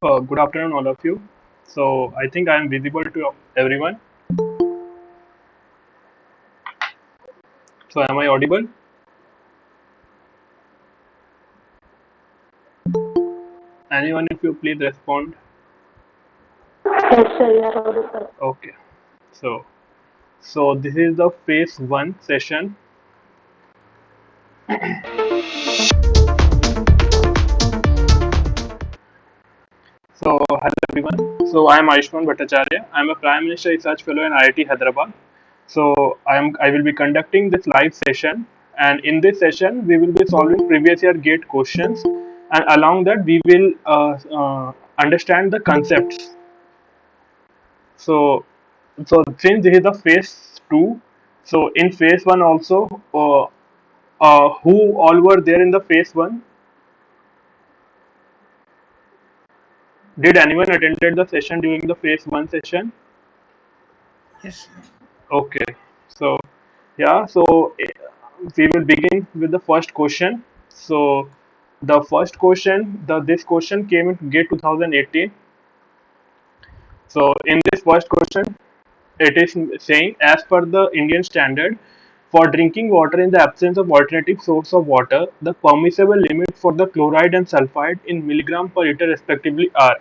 Good afternoon, all of you. So I think I am visible to everyone. So am I audible? Anyone, if you please respond. Yes, sir, you are audible. Okay. So so this is the phase one session. So hello everyone. So I am Ayushman Bhattacharya. I am a Prime Minister Research Fellow in IIT Hyderabad. So I will be conducting this live session, and in this session we will be solving previous year gate questions, and along that we will understand the concepts. So, so since this is the phase two, so in phase one also, who all were there in the phase one? Did anyone attended the session during the phase one session? Yes. Okay, so yeah, so we will begin with the first question. So the first question, this question came in GATE 2018. So in this first question, it is saying as per the Indian standard, for drinking water in the absence of alternative source of water, the permissible limit for the chloride and sulfide in milligram per liter respectively are.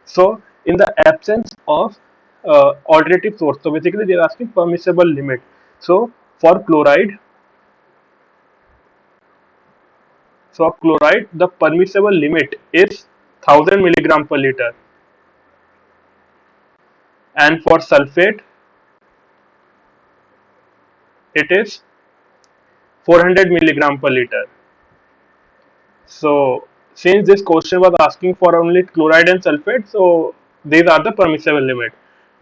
So in the absence of alternative source, so basically they are asking permissible limit. So for chloride, the permissible limit is 1000 milligram per liter, and for sulfate it is 400 milligram per liter. So since this question was asking for only chloride and sulfate, so these are the permissible limit.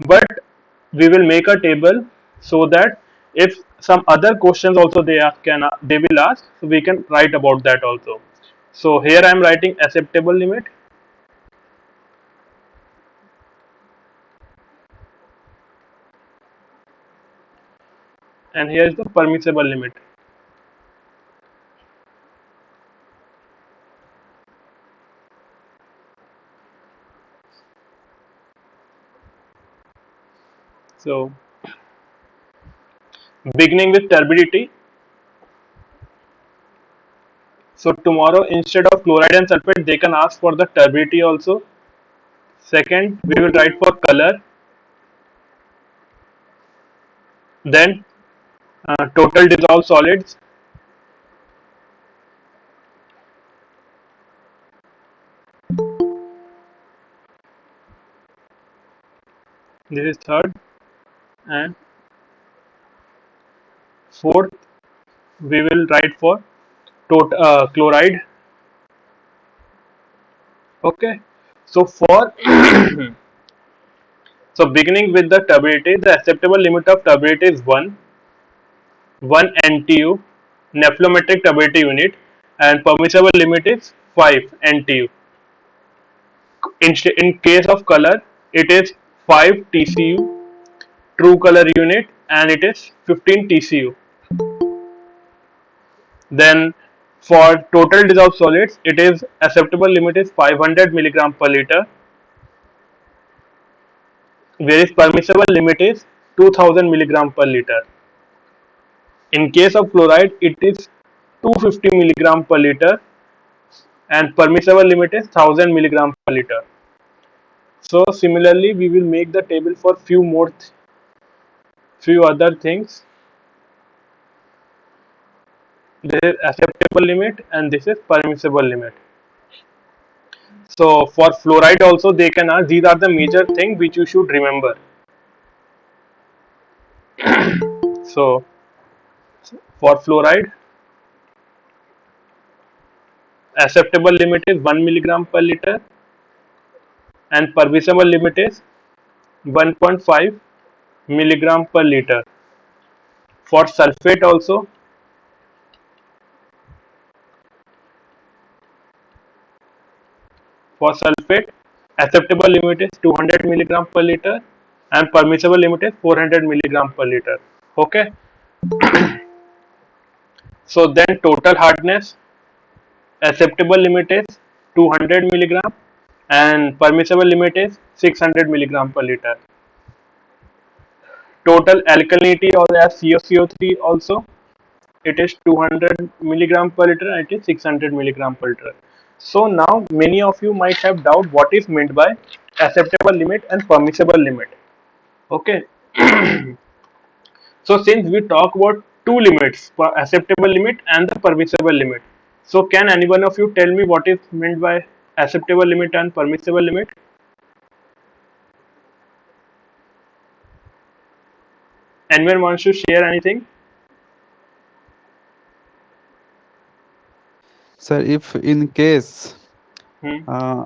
But we will make a table so that if some other questions also they will ask, so we can write about that also. So here I am writing acceptable limit, and here is the permissible limit. So beginning with turbidity. So tomorrow instead of chloride and sulfate, they can ask for the turbidity also. Second, we will write for color. Then total dissolved solids. This is third. And fourth, we will write for chloride. Okay. So for so beginning with the turbidity, the acceptable limit of turbidity is 1 NTU, nephelometric turbidity unit, and permissible limit is 5 NTU. In case of color, it is 5 TCU, true color unit, and it is 15 TCU. Then for total dissolved solids, it is acceptable limit is 500 milligram per liter, whereas permissible limit is 2000 milligram per liter. In case of chloride, it is 250 milligram per liter, and permissible limit is 1000 milligram per liter. So similarly, we will make the table for few other things. This is acceptable limit and this is permissible limit. So for fluoride also they can ask, these are the major things which you should remember. So for fluoride, acceptable limit is 1 milligram per liter and permissible limit is 1.5 milligram per liter. For sulfate also, for sulfate, acceptable limit is 200 milligram per liter and permissible limit is 400 milligram per liter. Okay. So then total hardness, acceptable limit is 200 milligram and permissible limit is 600 milligram per liter. Total alkalinity or as CO3 also, it is 200 milligram per liter and it is 600 milligram per liter. So now many of you might have doubt what is meant by acceptable limit and permissible limit. Okay, so since we talk about two limits, acceptable limit and the permissible limit, so can any one of you tell me what is meant by acceptable limit and permissible limit? Anyone wants to share anything? Sir, if in case Hmm. uh,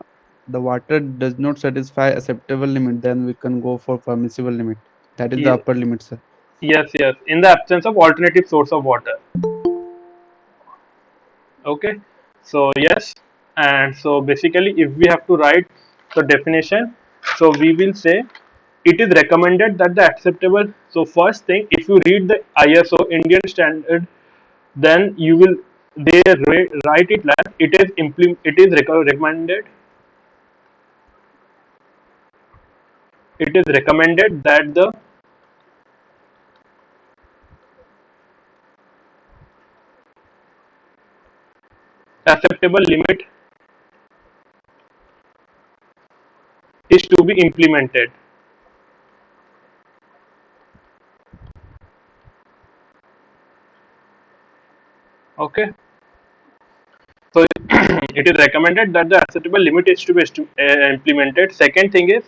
the water does not satisfy acceptable limit, then we can go for permissible limit. That is the Ye- upper limit, sir. yes, yes. In the absence of alternative source of water. Okay. So yes, and so basically, if we have to write the definition, so we will say it is recommended that the acceptable. So first thing, if you read the ISO Indian standard, then you will they write it like it is recommended. It is recommended that the acceptable limit is to be implemented. Okay, so it is recommended that the acceptable limit is to be implemented. Second thing is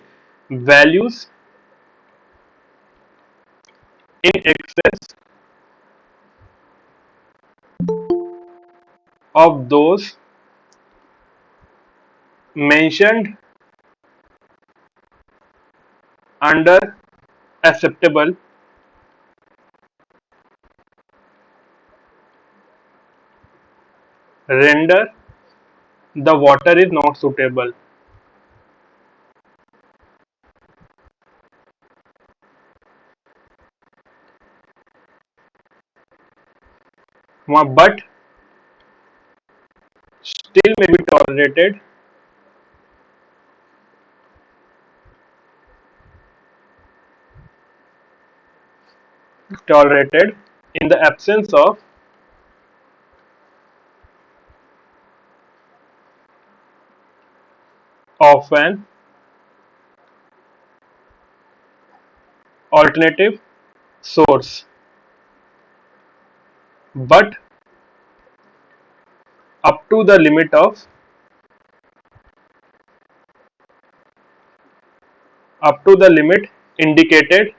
values in excess of those mentioned under acceptable render the water is not suitable. But still may be tolerated in the absence of an alternative source, but up to the limit of up to the limit indicated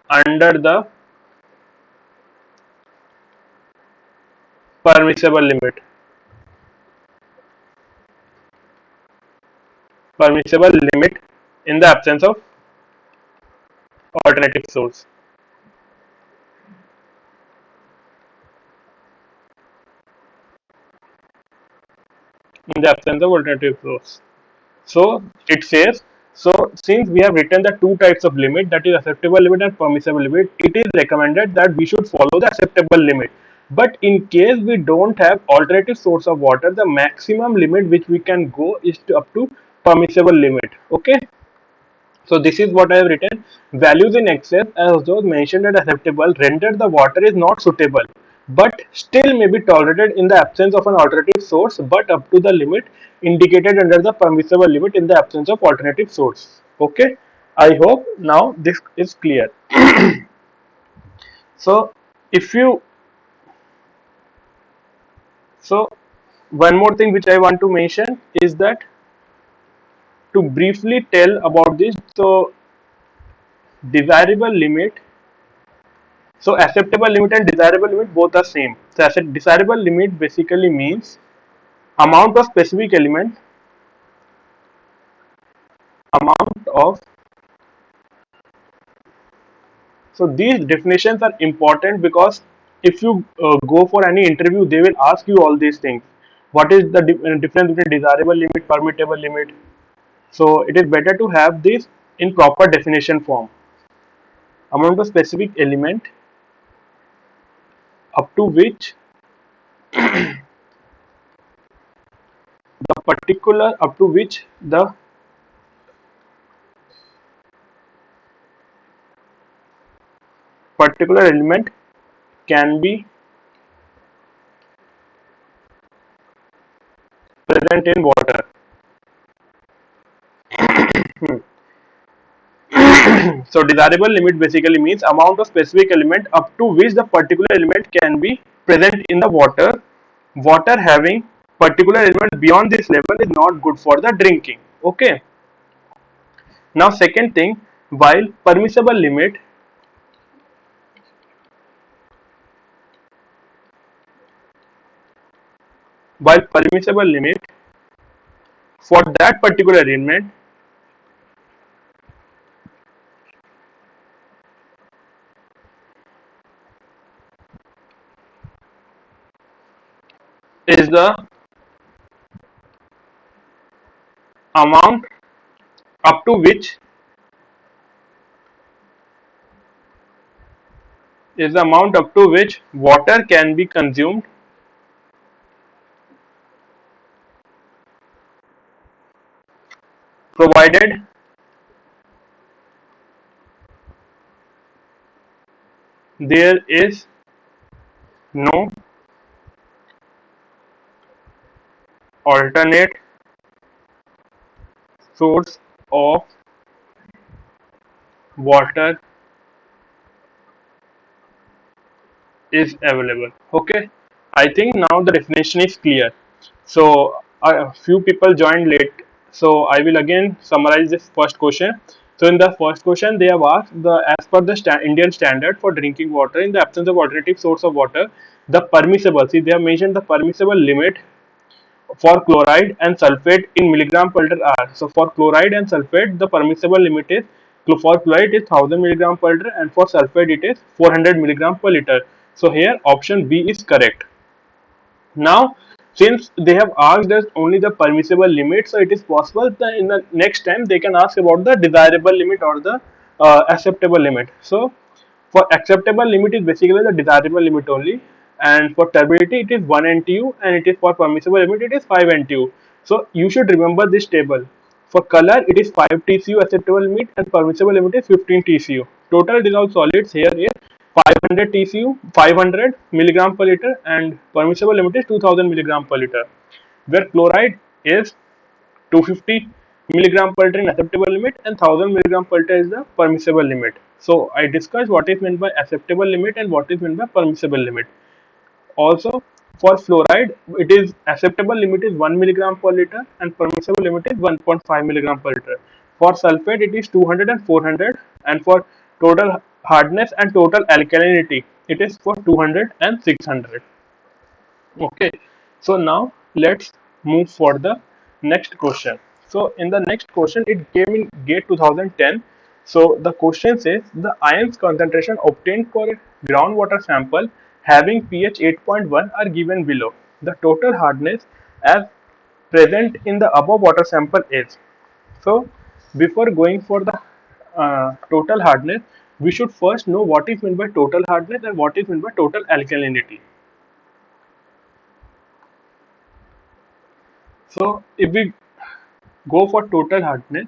under the permissible limit. Permissible limit in the absence of alternative source. In the absence of alternative source. So it says, so since we have written the two types of limit, that is acceptable limit and permissible limit, it is recommended that we should follow the acceptable limit. But in case we don't have alternative source of water, the maximum limit which we can go is to up to permissible limit. Okay. So this is what I have written. Values in excess as those mentioned as acceptable render the water is not suitable, but still may be tolerated in the absence of an alternative source, but up to the limit indicated under the permissible limit in the absence of alternative source. Okay. I hope now this is clear. So if you so one more thing which I want to mention is that to briefly tell about this. So desirable limit. So acceptable limit and desirable limit both are same. So desirable limit basically means amount of specific element, amount of. So these definitions are important because if you go for any interview, they will ask you all these things. What is the difference between desirable limit, permittable limit? So it is better to have this in proper definition form. Amount of specific element up to which particular up to which the particular element can be present in water. So desirable limit basically means amount of specific element up to which the particular element can be present in the water. Water having particular element beyond this level is not good for the drinking. Okay. Now second thing, while permissible limit, while permissible limit for that particular element is the amount up to which water can be consumed, provided there is no alternate source of water is available. Okay, I think now the definition is clear. So a few people joined late, so I will again summarize this first question. So in the first question, they have asked the as per the Indian standard for drinking water in the absence of alternative source of water, the permissible. See, they have mentioned the permissible limit for chloride and sulfate in milligram per liter are. So for chloride and sulfate, the permissible limit is for chloride is 1000 milligram per liter and for sulfate it is 400 milligram per liter. So here option B is correct. Now, since they have asked us only the permissible limit, so it is possible that in the next time they can ask about the desirable limit or the acceptable limit. So, for acceptable limit is basically the desirable limit only, and for turbidity it is 1 NTU, and it is for permissible limit it is 5 NTU. So, you should remember this table. For color, it is 5 TCU acceptable limit and permissible limit is 15 TCU. Total dissolved solids here is 500 TCU, 500 milligram per liter, and permissible limit is 2000 milligram per liter. Where chloride is 250 milligram per liter in acceptable limit and 1000 milligram per liter is the permissible limit. So I discussed what is meant by acceptable limit and what is meant by permissible limit. Also, for fluoride, it is acceptable limit is 1 milligram per liter and permissible limit is 1.5 milligram per liter. For sulfate, it is 200 and 400, and for total hardness and total alkalinity, it is for 200 and 600. Okay, so now let's move for the next question. So in the next question, it came in GATE 2010. So the question says the ions concentration obtained for a groundwater sample having pH 8.1 are given below. The total hardness as present in the above water sample is. So before going for the total hardness, we should first know what is meant by total hardness and what is meant by total alkalinity. So if we go for total hardness,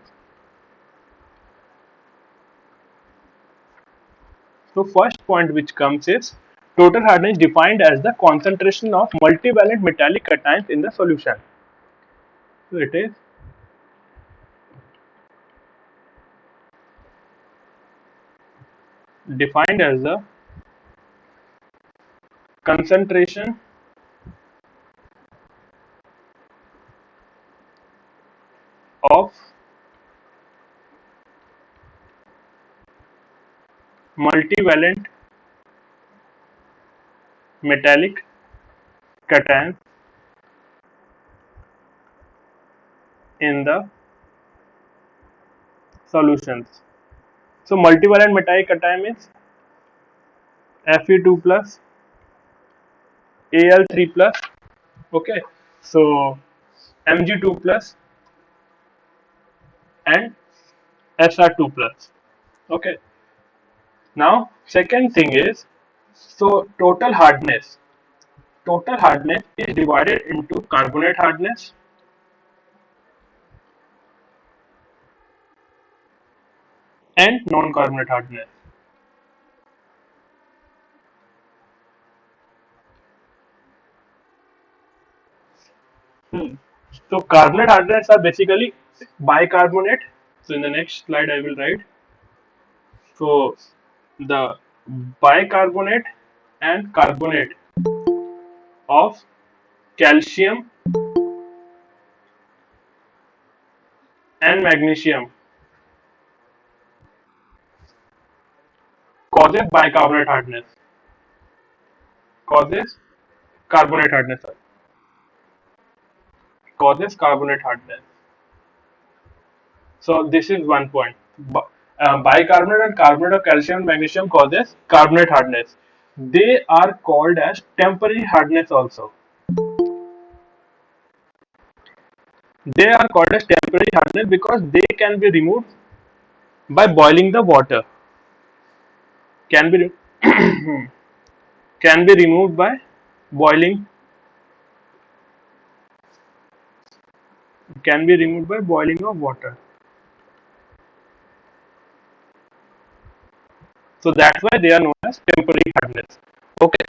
so first point which comes is total hardness defined as the concentration of multivalent metallic cations in the solution. So it is defined as the concentration of multivalent metallic cations in the solutions. So multivalent metallic cation is Fe2 plus, Al3 plus, okay, so Mg2 plus and Sr2 plus, okay. Now second thing is, so total hardness is divided into carbonate hardness and non-carbonate hardness. Hmm. So carbonate hardness are basically bicarbonate. So in the next slide I will write. So the bicarbonate and carbonate of calcium and magnesium causes bicarbonate hardness. Causes carbonate hardness. Causes carbonate hardness. So this is one point. Bicarbonate and carbonate of calcium and magnesium causes carbonate hardness. They are called as temporary hardness also. They are called as temporary hardness because they can be removed by boiling the water. Can be can be removed by boiling. Can be removed by boiling of water. So that's why they are known as temporary hardness. Okay.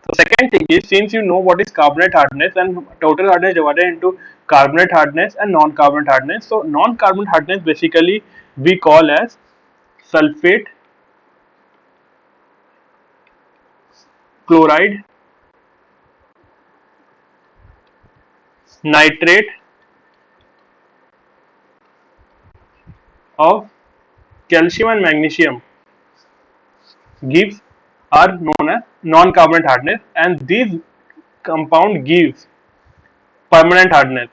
So second thing is, since you know what is carbonate hardness and total hardness divided into carbonate hardness and non-carbonate hardness. So non-carbonate hardness basically we call as sulfate, chloride, nitrate of calcium and magnesium gives are known as non-carbonate hardness, and these compound gives permanent hardness.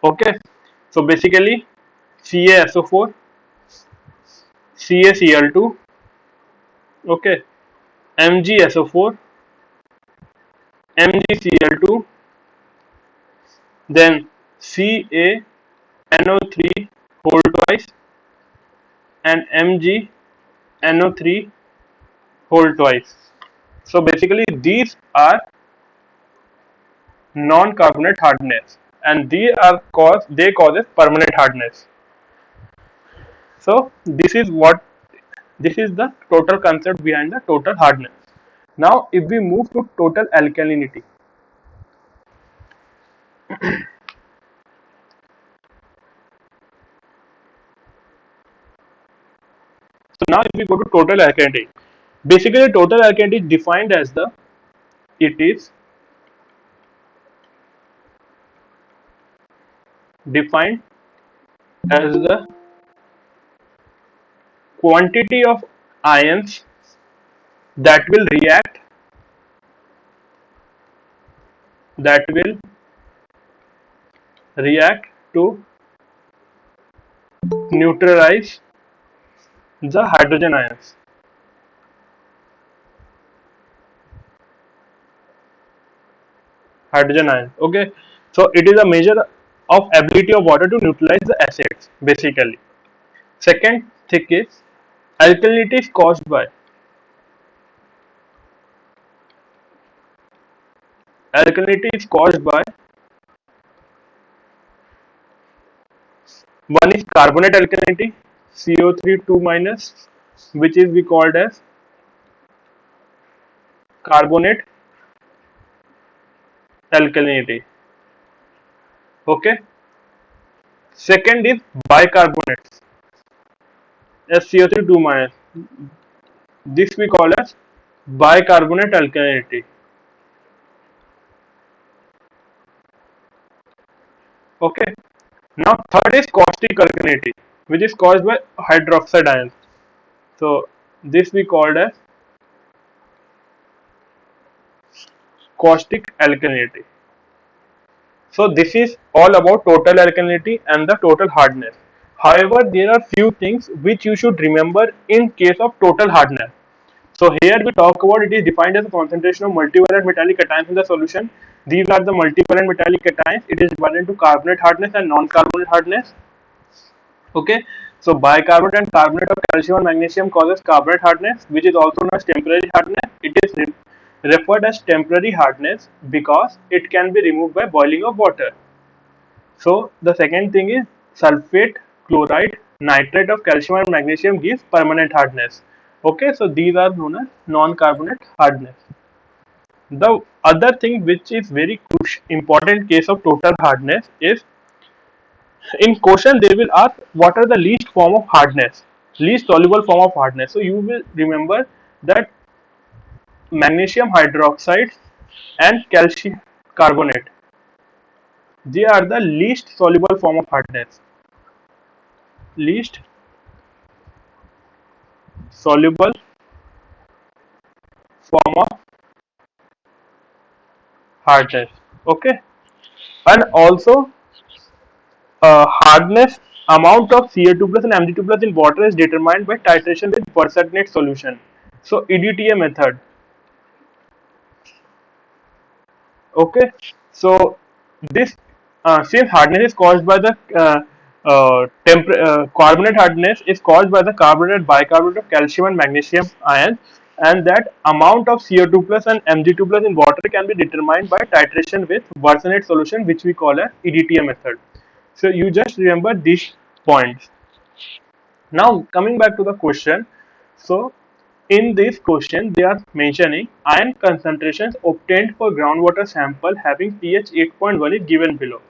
Okay, so basically CaSO4, CaCl2, okay, MgSO4, MgCl2, then CaNO3 whole twice and MgNO3 whole twice. So basically these are non-carbonate hardness, and they causes permanent hardness. So this is the total concept behind the total hardness. Now if we move to total alkalinity. So now if we go to total alkalinity, basically total alkalinity is defined as it is defined as the quantity of ions that will react to neutralize the hydrogen ions. Okay, so it is a measure of ability of water to neutralize the acids basically. Second thing is alkalinity is caused by alkalinity is caused by one is carbonate alkalinity, CO3 2 minus, which is we called as carbonate alkalinity. Okay, second is bicarbonate, SCO3 2 minus, this we call as bicarbonate alkalinity. Okay, now third is caustic alkalinity, which is caused by hydroxide ions. So this we called as caustic alkalinity. So this is all about total alkalinity and the total hardness. However, there are few things which you should remember in case of total hardness. So here we talk about it is defined as a concentration of multivalent metallic cations in the solution. These are the multivalent metallic cations. It is divided into carbonate hardness and non-carbonate hardness. Okay, so bicarbonate and carbonate of calcium and magnesium causes carbonate hardness, which is also known as temporary hardness. It is referred as temporary hardness because it can be removed by boiling of water. So the second thing is sulfate, chloride, nitrate of calcium and magnesium gives permanent hardness. Okay, so these are known as non-carbonate hardness. The other thing which is very important case of total hardness is in question they will ask what are the least form of hardness, least soluble form of hardness. So you will remember that magnesium hydroxide and calcium carbonate, they are the least soluble form of hardness, least soluble form of hardness. Okay, and also hardness amount of Ca2 plus and Mg2 plus in water is determined by titration with percernate solution. So EDTA method. Okay, so this since hardness is caused by the carbonate hardness is caused by the carbonate bicarbonate of calcium and magnesium ions, and that amount of CO2 plus and Mg2 plus in water can be determined by titration with Versenate solution, which we call as EDTA method. So you just remember these points. Now coming back to the question, so in this question they are mentioning iron concentrations obtained for groundwater sample having pH 8.1 is given below.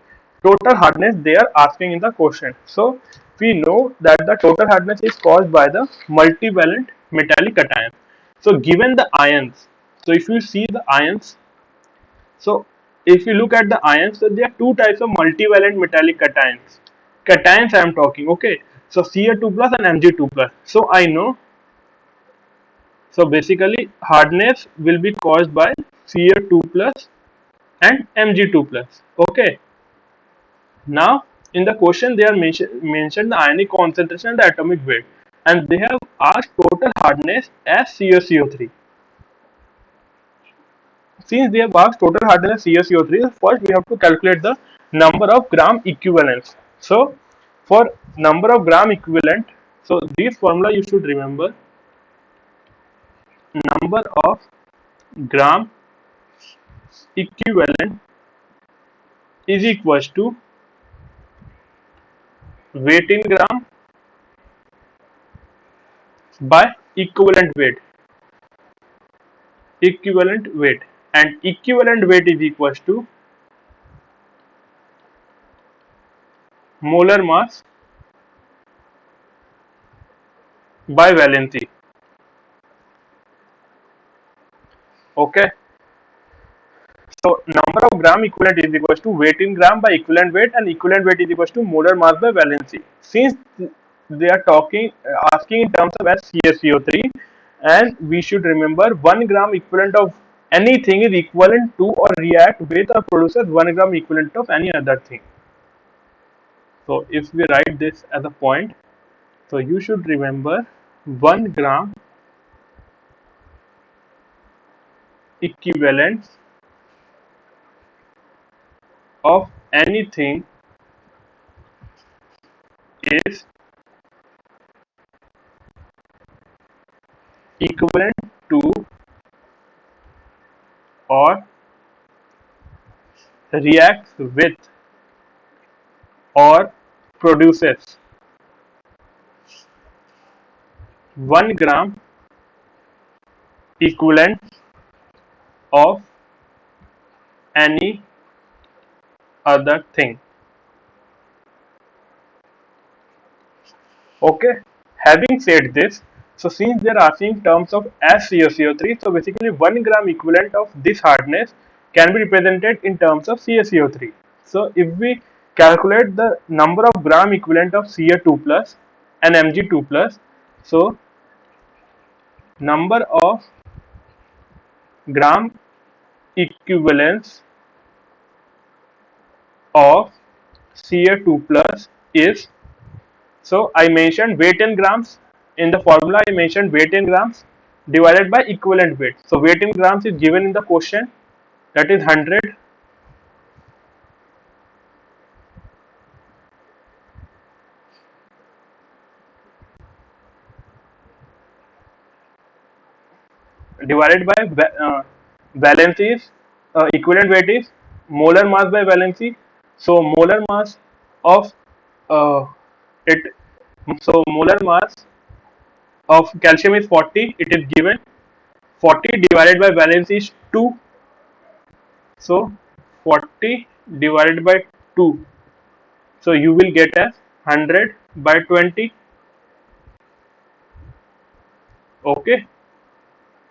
Total hardness they are asking in the question. So we know that the total hardness is caused by the multivalent metallic cations. So given the ions, so if you see the ions, so if you look at the ions, so there are two types of multivalent metallic cations. Cations I am talking, okay. So Ca2 plus and Mg2 plus. So I know, so basically hardness will be caused by Ca2 plus and Mg2 plus. Okay. Now in the question they are mentioned the ionic concentration and the atomic weight, and they have asked total hardness as CaCO3. Since they have asked total hardness CaCO3, first we have to calculate the number of gram equivalents. So for number of gram equivalent, so this formula you should remember, number of gram equivalent is equals to weight in gram by equivalent weight, and equivalent weight is equals to molar mass by valency. Okay, so number of gram equivalent is equals to weight in gram by equivalent weight, and equivalent weight is equals to molar mass by valency. Since they are talking asking in terms of SCSO3, and we should remember 1 gram equivalent of anything is equivalent to or react with or produces 1 gram equivalent of any other thing. So if we write this as a point, so you should remember 1 gram equivalent of anything is equivalent to or reacts with or produces 1 gram equivalent of any other thing. Okay, having said this, so since they are asking terms of SCO3, so basically 1 gram equivalent of this hardness can be represented in terms of CaCO3. So if we calculate the number of gram equivalent of Ca2 plus and Mg2 plus, so number of gram equivalents of Ca2 plus is, so I mentioned weight in grams. In the formula I mentioned weight in grams divided by equivalent weight. So weight in grams is given in the question, that is 100 divided by Valency is equivalent weight is molar mass by valency. So molar mass of uh, it. So molar mass of calcium is 40. It is given 40 divided by valency is 2. So 40 divided by 2. So you will get as 100 by 20. Okay.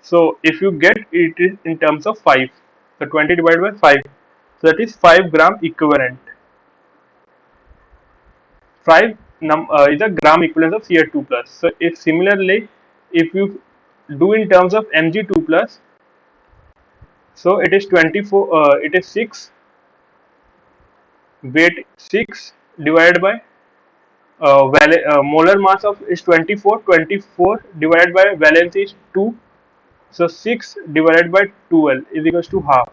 So if you get it is in terms of 5. So 20 divided by 5. So that is 5 gram equivalent. 5 is a gram equivalent of Cl2 plus. So if similarly, if you do in terms of Mg2 plus, so it is 24. It is 6 weight 6 divided by molar mass of is 24. 24 divided by valence is 2. So 6 divided by 12 is equals to half.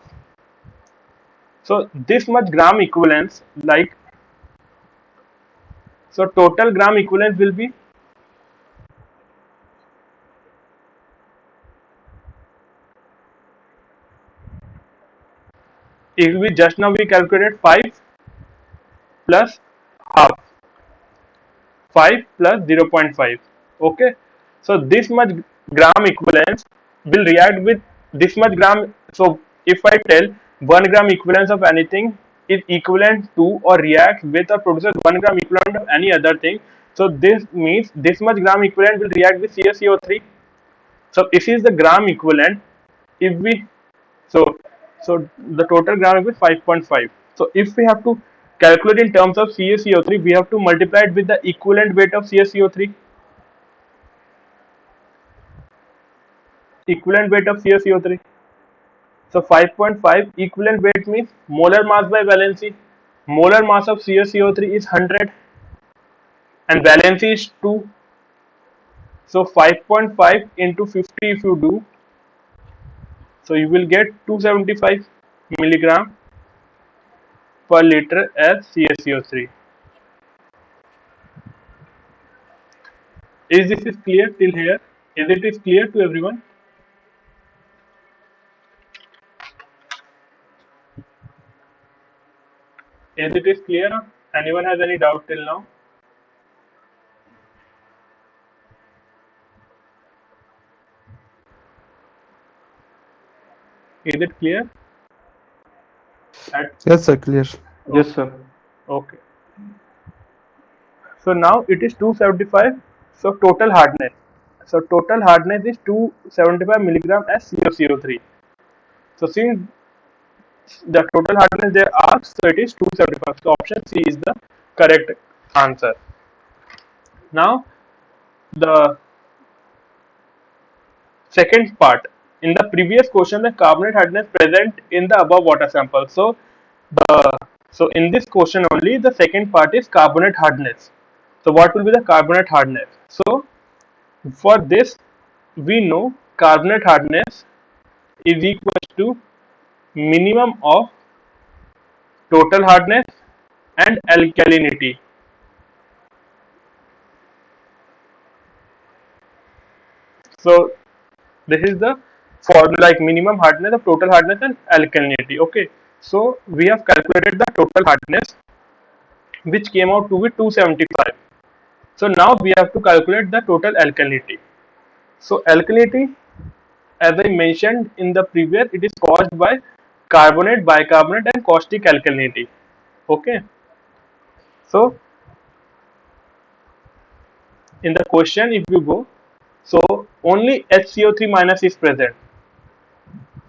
So this much gram equivalence, like, so total gram equivalence will be, if we just now we calculated 5 plus half, 5 plus 0.5. Okay, so this much gram equivalence will react with this much gram. So if I tell 1 gram equivalence of anything is equivalent to or reacts with or produces 1 gram equivalent of any other thing, so this means this much gram equivalent will react with CaCO3. So this is the gram equivalent. If we, so so the total gram is 5.5. So if we have to calculate in terms of CaCO3, we have to multiply it with the equivalent weight of CaCO3. Equivalent weight of CaCO3. So 5.5 equivalent weight means molar mass by valency. Molar mass of CaCO3 is 100 and valency is 2. So 5.5 into 50 if you do, so you will get 275 milligram per liter as CaCO3. Is this is clear till here? Is it is clear to everyone? Is it is clear? Anyone has any doubt till now? Is it clear? At Yes, sir, clear. Yes, okay, sir. okay. So now it is 275. So total hardness. So total hardness is 275 milligram as CaCO3. So since the total hardness they asked, so it is 275. So option C is the correct answer. Now the second part. In the previous question, the carbonate hardness present in the above water sample. The so in this question only the second part is carbonate hardness. So what will be the carbonate hardness? So for this we know carbonate hardness is equal to minimum of total hardness and alkalinity. So this is the formula, like minimum hardness of total hardness and alkalinity. Okay, so we have calculated the total hardness which came out to be 275. So now we have to calculate the total alkalinity. So alkalinity, as I mentioned in the previous, it is caused by carbonate, bicarbonate and caustic alkalinity. Okay, so in the question if you go, so only HCO3 minus is present.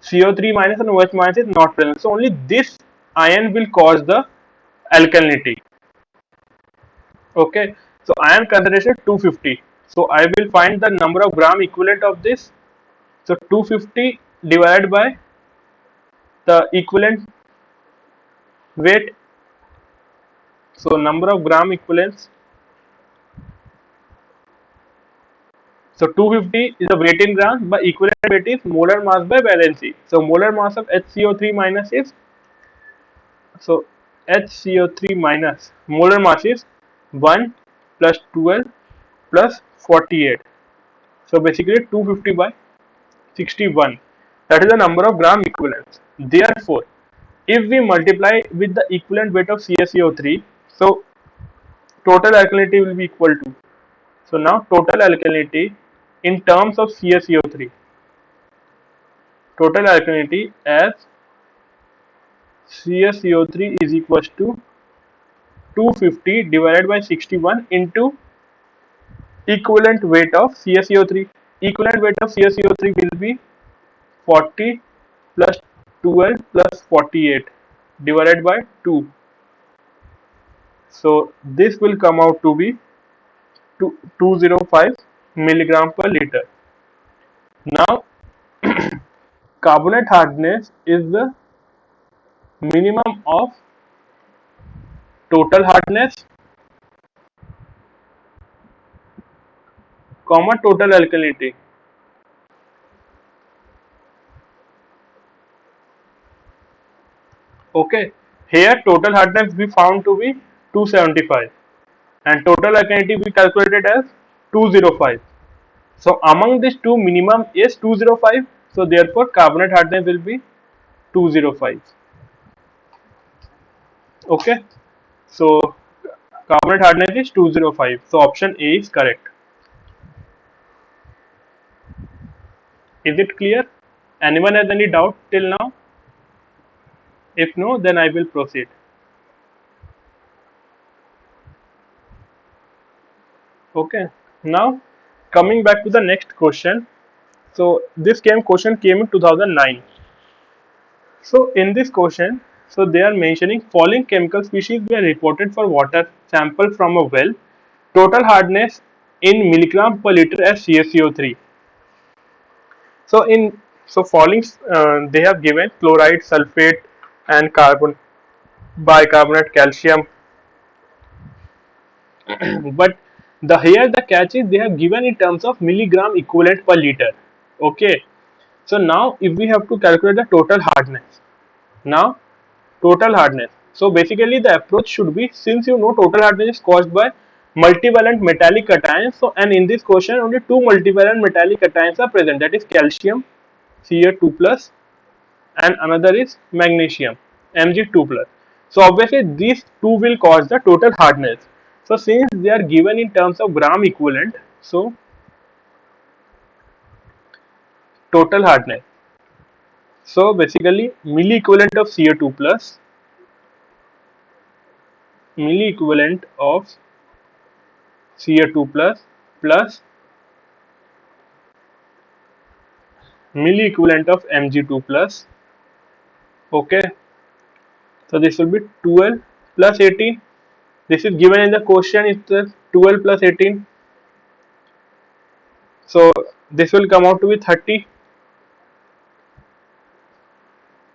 CO3 minus and OH minus is not present. So only this ion will cause the alkalinity. Okay, so ion concentration 250. So I will find the number of gram equivalent of this. So 250 divided by the equivalent weight. So number of gram equivalents. So 250 is the weight in grams, but equivalent weight is molar mass by valency. So molar mass of HCO3 minus is, so HCO3 minus molar mass is 1 plus 12 plus 48. So basically 250 by 61. That is the number of gram equivalents. Therefore, if we multiply with the equivalent weight of CaCO3, so total alkalinity will be equal to. So now total alkalinity in terms of CaCO3, total alkalinity as CaCO3 is equals to 250 divided by 61 into equivalent weight of CaCO3. Equivalent weight of CaCO3 will be 40 plus 12 plus 48 divided by 2. So this will come out to be 205 milligram per liter. Now carbonate hardness is the minimum of total hardness comma total alkalinity. Okay, here total hardness we found to be 275 and total alkalinity we calculated as 205. So among these two minimum is 205. So therefore carbonate hardness will be 205. Okay, so carbonate hardness is 205. So option A is correct. Is it clear? Anyone has any doubt till now? If no, then I will proceed. Okay. Now coming back to the next question. So this question came in 2009. So in this question, so they are mentioning following chemical species were reported for water sample from a well. Total hardness in milligram per liter as CaCO3. So in following they have given chloride, sulfate, and carbon, bicarbonate, calcium. But the catch is they have given in terms of milligram equivalent per liter. Okay. So now if we have to calculate the total hardness, now total hardness. So basically the approach should be, since you know total hardness is caused by multivalent metallic cations. So and in this question only two multivalent metallic cations are present, that is calcium Ca2 plus and another is magnesium Mg2 plus. So obviously these two will cause the total hardness. So since they are given in terms of gram equivalent, so total hardness. So basically milli equivalent of Ca2 plus, milli equivalent of Ca2 plus plus milli equivalent of Mg2 plus. Okay, so this will be 12 plus 18. This is given in the question, it's 12 plus 18. So this will come out to be 30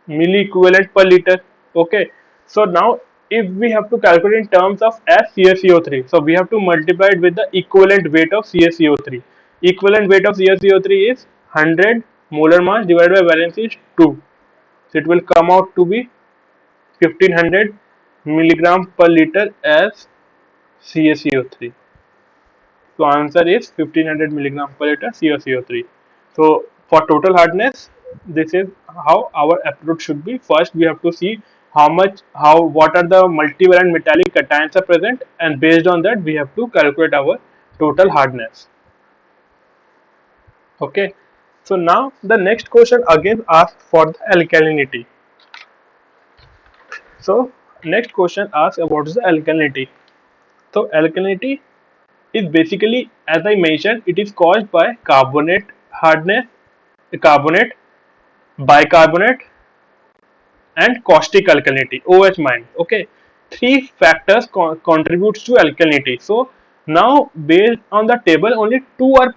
milli equivalent per liter. Okay, so now if we have to calculate in terms of as CaCO3, so we have to multiply it with the equivalent weight of CaCO3. Equivalent weight of CaCO3 is 100 molar mass divided by valency is 2. So it will come out to be 1500 milligram per liter as CaCO3. So answer is 1500 milligram per liter CaCO3. So for total hardness, this is how our approach should be. First, we have to see what are the multivalent metallic cations are present, and based on that, we have to calculate our total hardness. Okay. So now the next question again asks for the alkalinity. So next question asks about the alkalinity. So alkalinity is basically, as I mentioned, it is caused by carbonate hardness, carbonate, bicarbonate, and caustic alkalinity OH minus. Okay, three factors contributes to alkalinity. So now based on the table, only two are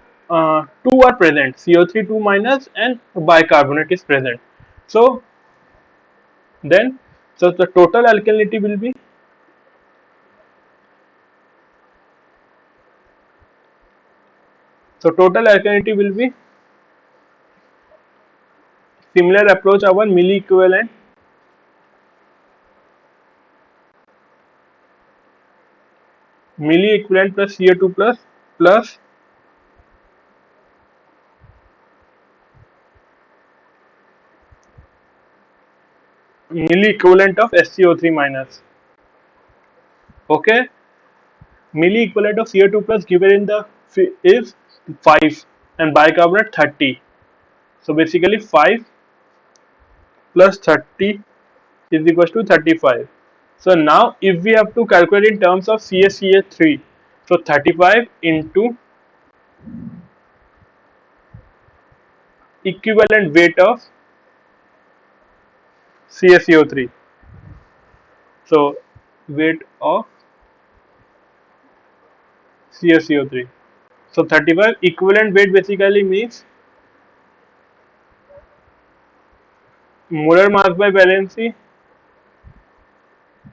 present. CO3 2 minus and bicarbonate is present. So then, so the total alkalinity will be, so total alkalinity will be similar approach our milli equivalent, milli equivalent plus Ca2 plus plus milli equivalent of SCO3 minus. Okay, milli equivalent of CO2 plus given in the is 5 and bicarbonate 30. So basically 5 plus 30 is equals to 35. So now if we have to calculate in terms of CaCO3, so 35 into equivalent weight of CaCO3. So weight of CaCO3. So 35 equivalent weight basically means molar mass by valency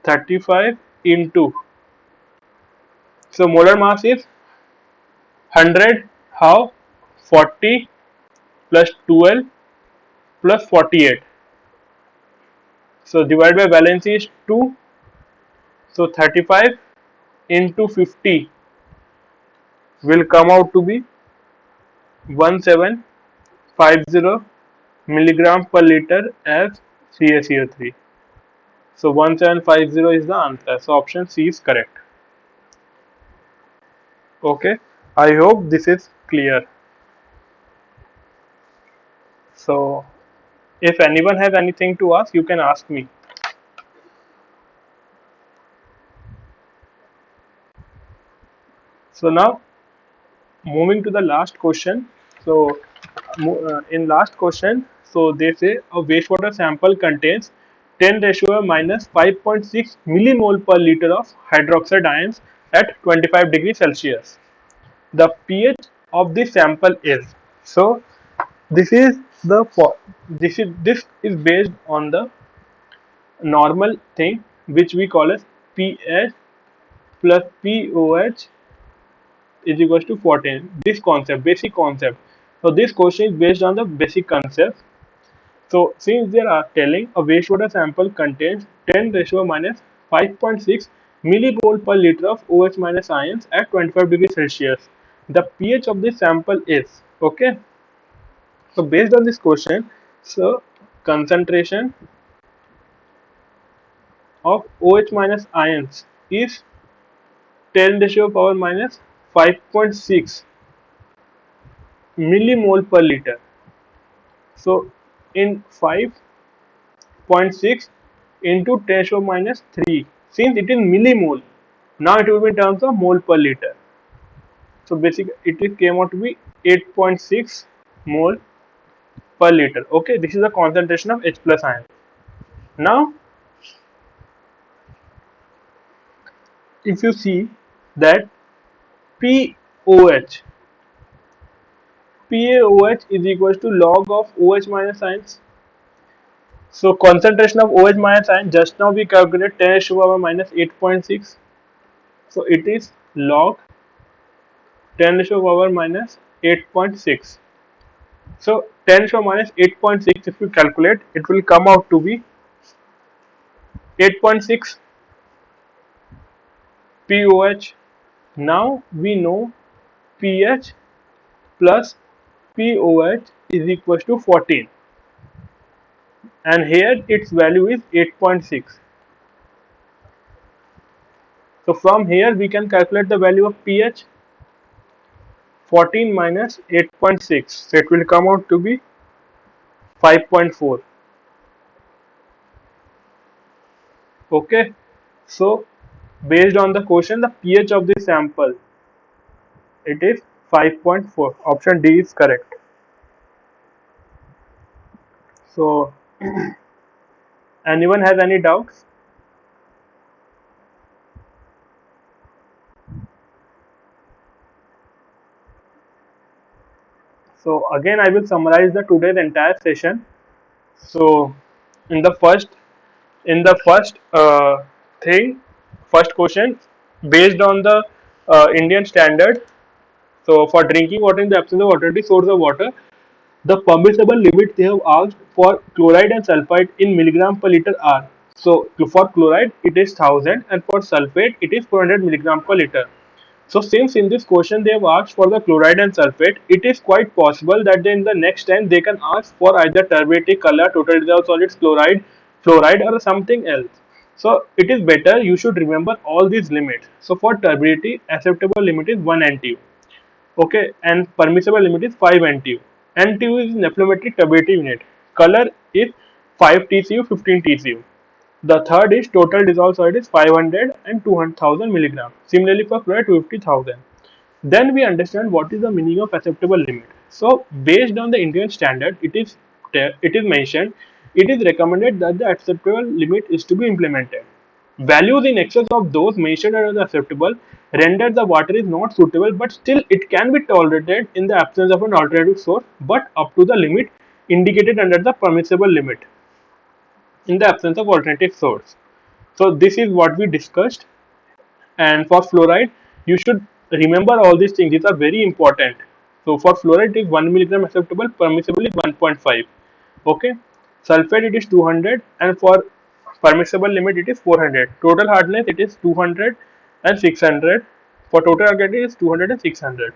35 into, so molar mass is 100, how 40 plus 12 plus 48, so divided by valency is 2, so 35 into 50 will come out to be 1750 milligram per liter as CaCO3. So 1750 is the answer. So option C is correct. Okay, I hope this is clear. So if anyone has anything to ask, you can ask me. So now moving to the last question. So in last question, so they say a wastewater sample contains 10 ratio minus 5.6 millimole per liter of hydroxide ions at 25 degrees Celsius. The pH of the sample is, so this is this is based on the normal thing which we call as pH plus POH is equals to 14. This concept, basic concept. So this question is based on the basic concept. So since they are telling a wastewater sample contains 10 ratio minus 5.6 millimole per liter of OH minus ions at 25 degrees Celsius. The pH of this sample is, okay. So based on this question, so concentration of OH minus ions is 10 ratio power minus 5.6 millimole per liter. So in 5.6 into 10 ratio minus 3, since it is millimole, now it will be in terms of mole per liter. So basically it came out to be 8.6 mole per liter. Okay, this is the concentration of H plus ion. Now if you see that POH PaOH is equals to log of OH minus ions. So concentration of OH minus ion, just now we calculate 10 raised to power minus 8.6. So it is log 10 raised to power minus 8.6. So 10 raised to power minus 8.6, if you calculate, it will come out to be 8.6 POH. Now we know pH plus POH is equals to 14, and here its value is 8.6. So from here we can calculate the value of pH. 14 minus 8.6, so it will come out to be 5.4. Okay, so based on the question, the pH of the sample, it is 5.4. Option D is correct. So anyone has any doubts? So again I will summarize the today's entire session. So in the first thing, first question, based on the Indian standard, so for drinking water in the absence of alternative source of water, the permissible limit they have asked for chloride and sulfide in milligram per liter are. So for chloride it is 1000 and for sulfate it is 400 milligram per liter. So since in this question they have asked for the chloride and sulfate, it is quite possible that then the next time they can ask for either turbidic color, total dissolved solids, chloride fluoride or something else. So it is better you should remember all these limits. So for turbidity, acceptable limit is 1 NTU. Okay, and permissible limit is 5 NTU. NTU is nephelometric turbidity unit. Color is 5 TCU, 15 TCU. The third is total dissolved solid is 500 and 200,000 milligram. Similarly for fluoride 250,000. Then we understand what is the meaning of acceptable limit. So based on the Indian standard, it is mentioned, it is recommended that the acceptable limit is to be implemented. Values in excess of those mentioned as acceptable render the water is not suitable, but still it can be tolerated in the absence of an alternative source, but up to the limit indicated under the permissible limit in the absence of alternative source. So this is what we discussed. And for fluoride, you should remember all these things. These are very important. So for fluoride, it is 1 milligram acceptable, permissible is 1.5. Okay. Sulfate it is 200, and for permissible limit it is 400. Total hardness it is 200 and 600. For total alkalinity it is 200 and 600.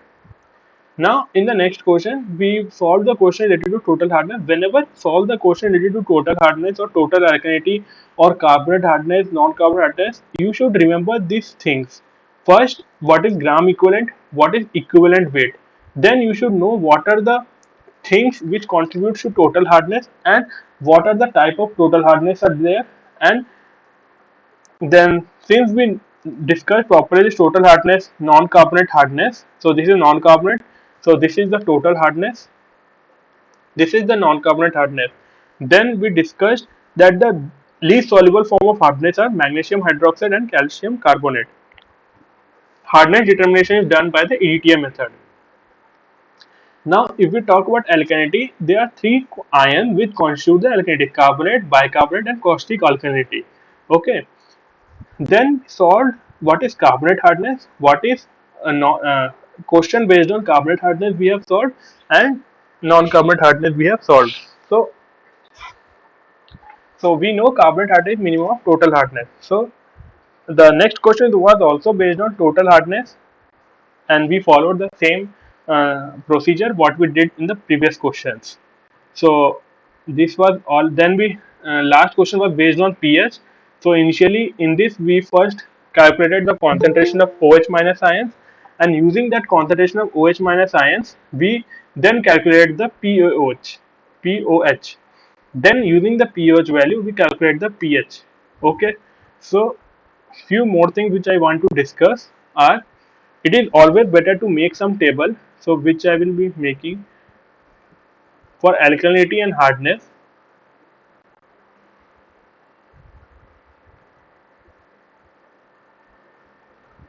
Now, in the next question, we solve the question related to total hardness. Whenever solve the question related to total hardness or total alkalinity or carbonate hardness, non-carbonate hardness, you should remember these things. First, what is gram equivalent? What is equivalent weight? Then you should know what are the things which contributes to total hardness and what are the type of total hardness are there, and then, since we discussed properly this total hardness, non-carbonate hardness. So this is non-carbonate. So this is the total hardness. This is the non-carbonate hardness. Then we discussed that the least soluble form of hardness are magnesium hydroxide and calcium carbonate. Hardness determination is done by the EDTA method. Now, if we talk about alkalinity, there are three ions which constitute the alkalinity: carbonate, bicarbonate, and caustic alkalinity. Okay. Then solved what is carbonate hardness, what is a question based on carbonate hardness we have solved, and non-carbonate hardness we have solved. So we know carbonate hardness is minimum of total hardness. So the next question was also based on total hardness, and we followed the same procedure what we did in the previous questions. So this was all. Then we last question was based on pH. So initially in this we first calculated the concentration of OH minus ions, and using that concentration of OH minus ions, we then calculated the POH. POH. Then using the POH value, we calculate the pH. Okay. So few more things which I want to discuss are, it is always better to make some table. So which I will be making for alkalinity and hardness.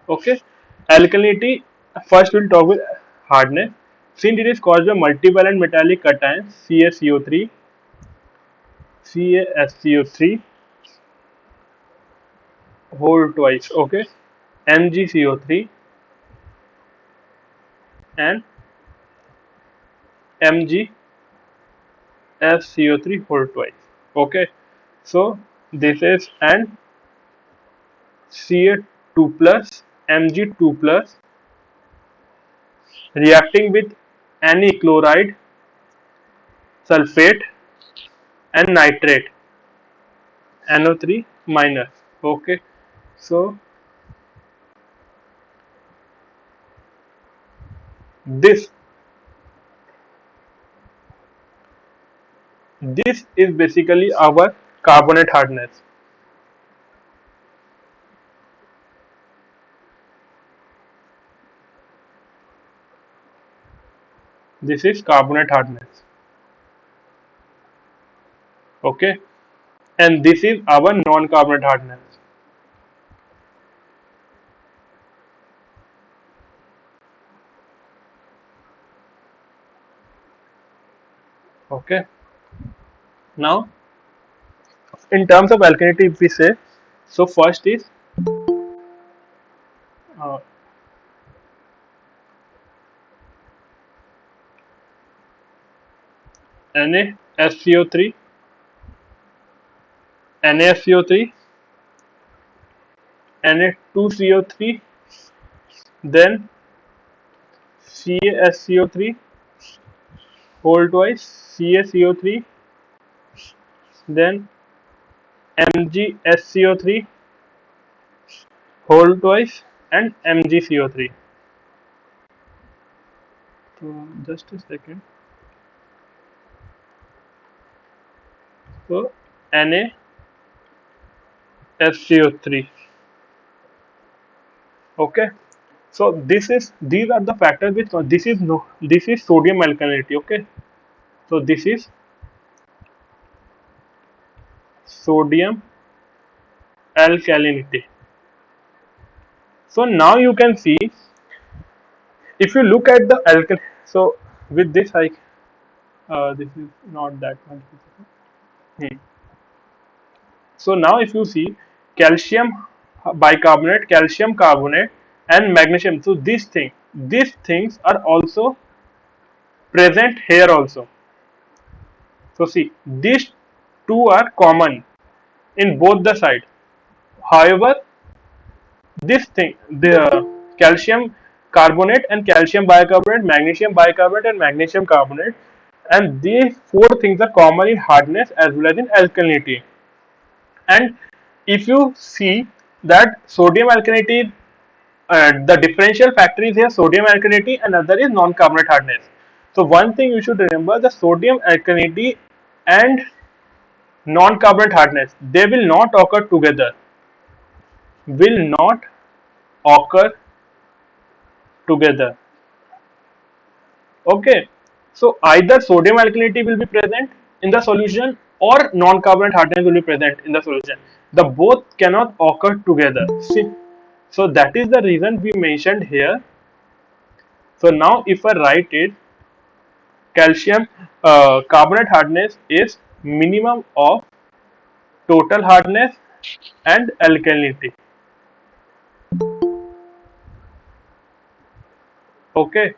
Okay, alkalinity. First, we'll talk with hardness. Since it is caused by multivalent metallic cations CaCO3, CaSCO3 whole twice. Okay, MgCO3 and MgFCO3 whole twice. Okay, so this is and Ca2 plus Mg2 plus reacting with any chloride, sulfate, and nitrate, NO3 minus. Okay, so this this is basically our carbonate hardness. This is carbonate hardness. Okay, and this is our non-carbonate hardness. Okay, now in terms of alkalinity, if we say, so first is uh, NaFCO3, NaFCO3, Na2CO3, then CaSCO3 whole twice, CaCO3, then MgSCO3 whole twice and MgCO3. So just a second. So NaSCO3. Okay. So these are the factors which this is no this is sodium alkalinity. Okay. So this is sodium alkalinity. So now you can see if you look at the alkal. So with this I this is not that much. Hmm. So now if you see calcium bicarbonate, calcium carbonate, and magnesium. So these things are also present here also. So see these two are common in both the side. However, this thing the calcium carbonate and calcium bicarbonate, magnesium bicarbonate and magnesium carbonate, and these four things are common in hardness as well as in alkalinity. And if you see that sodium alkalinity, the differential factor is here sodium alkalinity and other is non-carbonate hardness. So one thing you should remember, the sodium alkalinity and non-carbonate hardness, they will not occur together, will not occur together. Okay, so either sodium alkalinity will be present in the solution or non-carbonate hardness will be present in the solution. The both cannot occur together. See, so that is the reason we mentioned here. So now if I write it, calcium carbonate hardness is minimum of total hardness and alkalinity. Okay,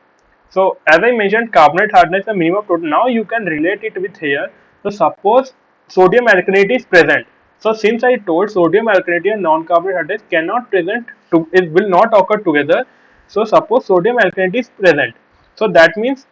so as I mentioned, carbonate hardness the minimum total. Now you can relate it with here. So suppose sodium alkalinity is present. So since I told sodium alkalinity and non-carbonate hardness cannot present to, it will not occur together. So suppose sodium alkalinity is present. So that means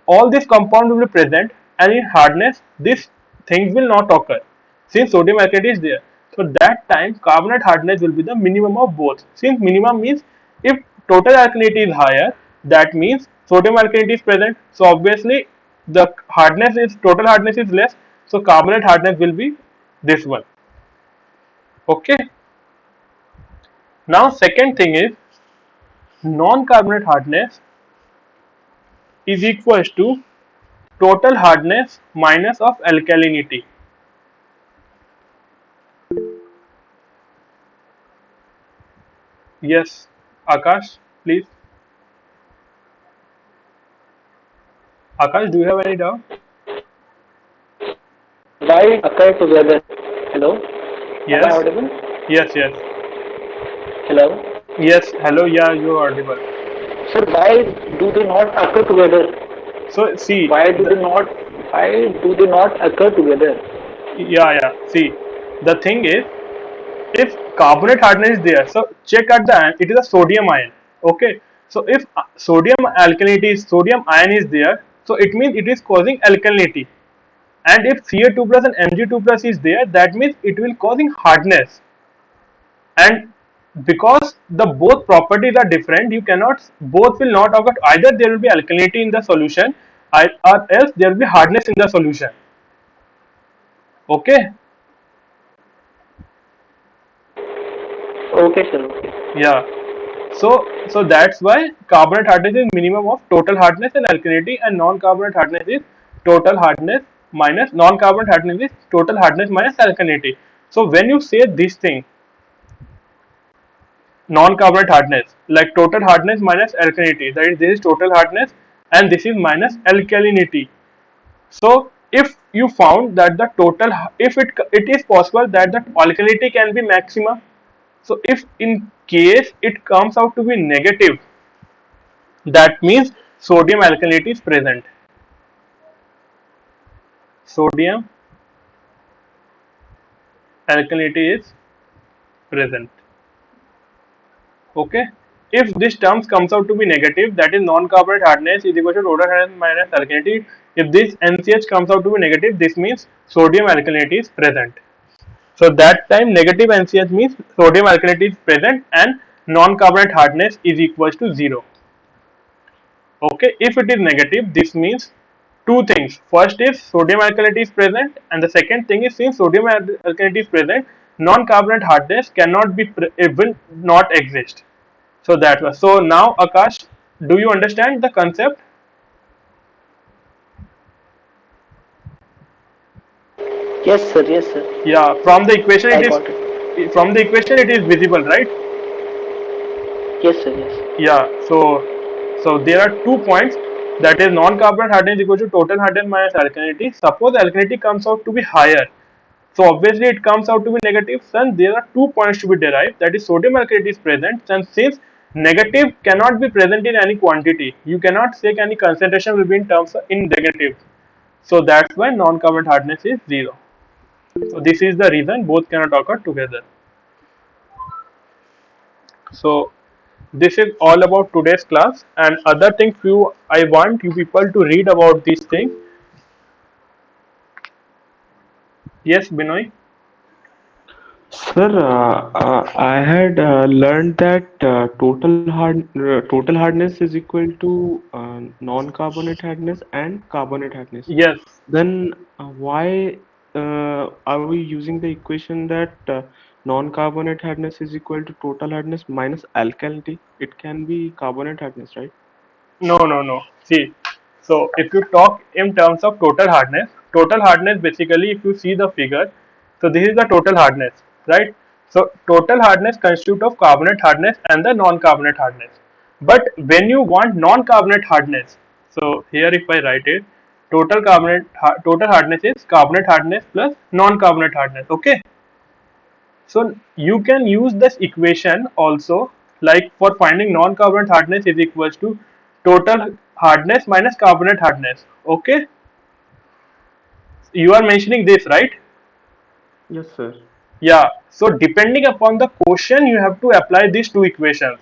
all these compounds will be present, and in hardness these things will not occur since sodium alkalinity is there. So that time carbonate hardness will be the minimum of both. Since minimum means if total alkalinity is higher, that means sodium alkalinity is present, so obviously the hardness is total hardness is less, so carbonate hardness will be this one. Okay, now second thing is non-carbonate hardness is equals to total hardness minus of alkalinity. Yes, Akash, please. Akash, do you have any doubt? Why occur together? Hello? Am I Yes, audible? yes. Hello? Yes, hello, yeah, you're audible. Sir, why do they not occur together? So, see, Why do they not? Why do they not occur together? see, the thing is, if carbonate hardness is there, so check at the ion, it is a sodium ion. Okay, so if sodium alkalinity is sodium ion is there, so it means it is causing alkalinity. And if Ca2 plus and Mg2 plus is there, that means it will causing hardness. And because the both properties are different, you cannot both will not occur. Either there will be alkalinity in the solution, or else there will be hardness in the solution. Okay, Okay, sir. Okay. yeah. So that's why carbonate hardness is minimum of total hardness and alkalinity, and non-carbonate hardness is total hardness minus non-carbonate hardness is total hardness minus alkalinity. So when you say this thing, non-carbonate hardness, like total hardness minus alkalinity, that is, this is total hardness and this is minus alkalinity. So if you found that the total, if it is possible that the alkalinity can be maximum, so if in case it comes out to be negative, that means sodium alkalinity is present. Sodium alkalinity is present. Okay, if this terms comes out to be negative, that is non-carbonate hardness is equal to total hardness minus alkalinity. If this NCH comes out to be negative, this means sodium alkalinity is present. So that time negative NCH means sodium alkalinity is present and non-carbonate hardness is equals to 0. Okay, if it is negative, this means two things. First is sodium alkalinity is present, and the second thing is since sodium alkalinity is present, non-carbonate hardness cannot be it will not exist. So that was so. Now Akash, do you understand the concept? Yes, sir. Yes, sir. Yeah, from the equation I it is got it. visible, right? Yes, sir. Yes. Yeah, so there are 2 points, that is non-carbonate hardness equal to total hardness minus alkalinity. Suppose alkalinity comes out to be higher, so obviously it comes out to be negative. Then there are 2 points to be derived, that is sodium alkalinity is present, and since negative cannot be present in any quantity, you cannot take any concentration will be in terms of in negative. So that's why non-carbonate hardness is 0. So this is the reason both cannot occur together. So this is all about today's class, and other thing few I want you people to read about this thing. Yes, Binoy. Sir, I had learned that total hardness is equal to non-carbonate hardness and carbonate hardness. Yes. Then why are we using the equation that non-carbonate hardness is equal to total hardness minus alkalinity? It can be carbonate hardness, right? No, no, no. See, so if you talk in terms of total hardness basically, if you see the figure, so this is the total hardness, right? So total hardness constitutes of carbonate hardness and the non-carbonate hardness. But when you want non-carbonate hardness, so here if I write it, total hardness is carbonate hardness plus non-carbonate hardness. Okay. So you can use this equation also, like for finding non-carbonate hardness is equals to total hardness minus carbonate hardness. Okay, you are mentioning this, right? Yes, sir. Yeah. So depending upon the question, you have to apply these two equations.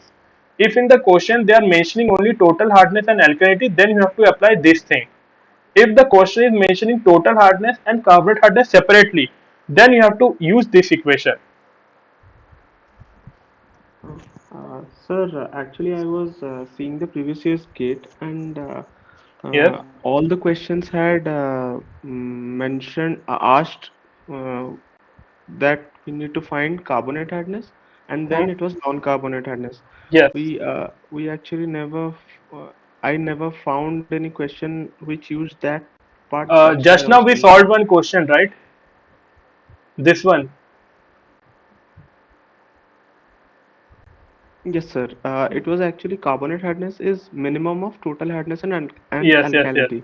If in the question they are mentioning only total hardness and alkalinity, then you have to apply this thing. If the question is mentioning total hardness and carbonate hardness separately, then you have to use this equation. Uh, Sir, actually, I was seeing the previous year's gate, and Yes. all the questions had mentioned, asked uh, that we need to find carbonate hardness, and Hmm. then it was non-carbonate hardness. Yes. We actually I never found any question which used that part. That's why I Just was now we telling. solved one question, right? This one. Yes, sir. It was actually carbonate hardness is minimum of total hardness and Yes, yes, yes, alkalinity.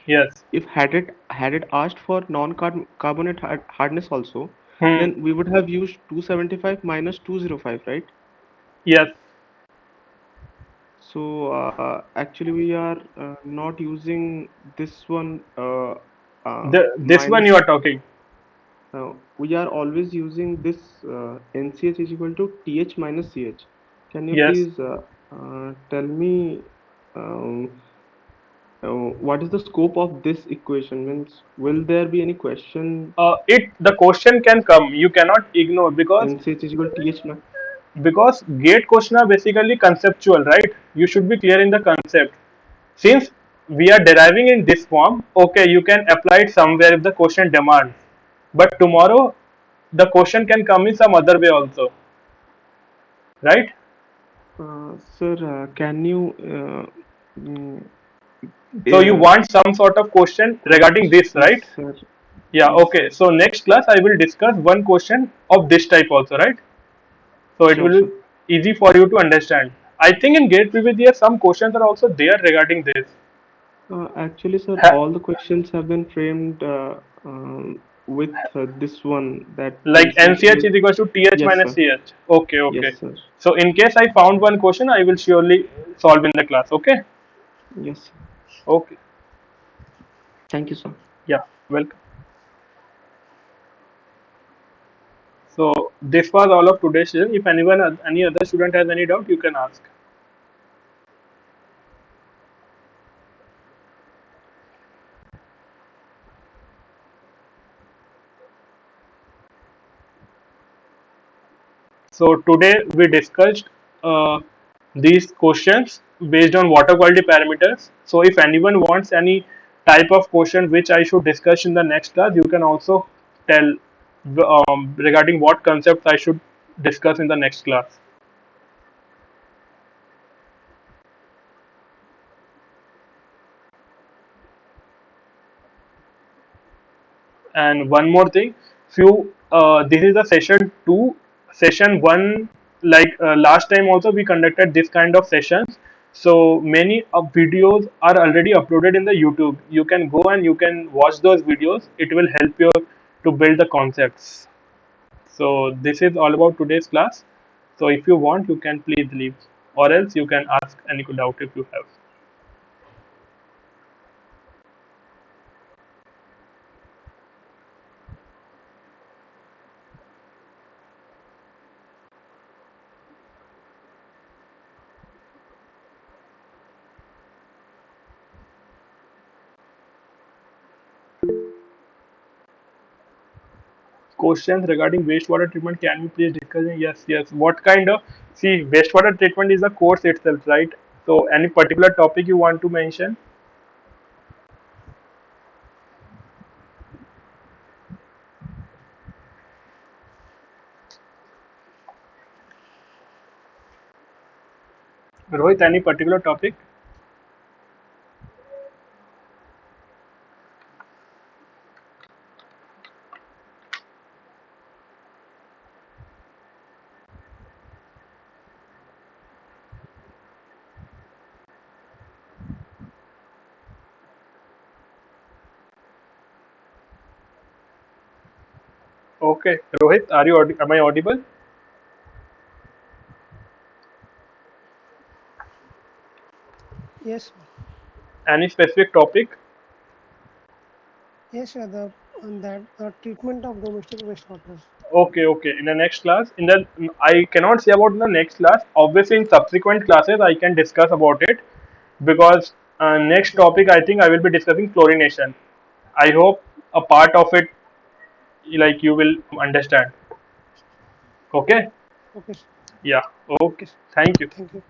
yes. If had it asked for non-carbonate hardness also, Hmm. then we would have used 275 minus 205, right? Yes. So actually we are not using this one This one you minus. are talking. We are always using this NCH is equal to TH minus CH. Can you Yes. please tell me um, what is the scope of this equation? Means will there be any question It the question can come. You cannot ignore NCH is equal to TH minus? because gate question are basically conceptual, right? You should be clear in the concept. Since we are deriving in this form, okay, you can apply it somewhere if the question demands. But tomorrow, the question can come in some other way also, right? Sir, can you mm, So you uh, want some sort of question regarding this, yes, right? sir. Yeah, Yes, okay. sir. So next class I will discuss one question of this type also, right? So it Sure, will sir. be easy for you to understand. I think in GATE previous year some questions are also there regarding this. Actually, sir, Ha- all the questions have been framed with this one that like NCH NCH is. is equals to TH Yes, minus sir. CH. Okay, okay. Yes, sir. So in case I found one question, I will surely solve in the class. Okay. Yes, sir. Okay. Thank you, sir. Yeah. Welcome. So this was all of today's session. If anyone, any other student has any doubt, you can ask. So today we discussed uh, these questions based on water quality parameters. So if anyone wants any type of question which I should discuss in the next class, you can also tell regarding what concepts I should discuss in the next class. And one more thing, few this is the session 2. Session 1, like last time also we conducted this kind of sessions, so many videos are already uploaded in the YouTube. You can go and you can watch those videos. It will help you to build the concepts. So this is all about today's class. So if you want, you can please leave, or else you can ask any doubt if you have. Questions regarding wastewater treatment, can you please discuss? Yes, yes. What kind of, see, wastewater treatment is a course itself, right? So any particular topic you want to mention? Rohit, any particular topic? Okay, Rohit, are you am I audible? Yes, sir. Any specific topic? Yes, sir. The on that treatment of domestic wastewater. Okay, okay. In the next class, in the I cannot say about the next class. Obviously, in subsequent classes, I can discuss about it because next Okay. topic I think I will be discussing chlorination. I hope a part of it, like you will understand. Okay. Okay, sir. Yeah. Okay, Okay. sir. Thank you. Thank you.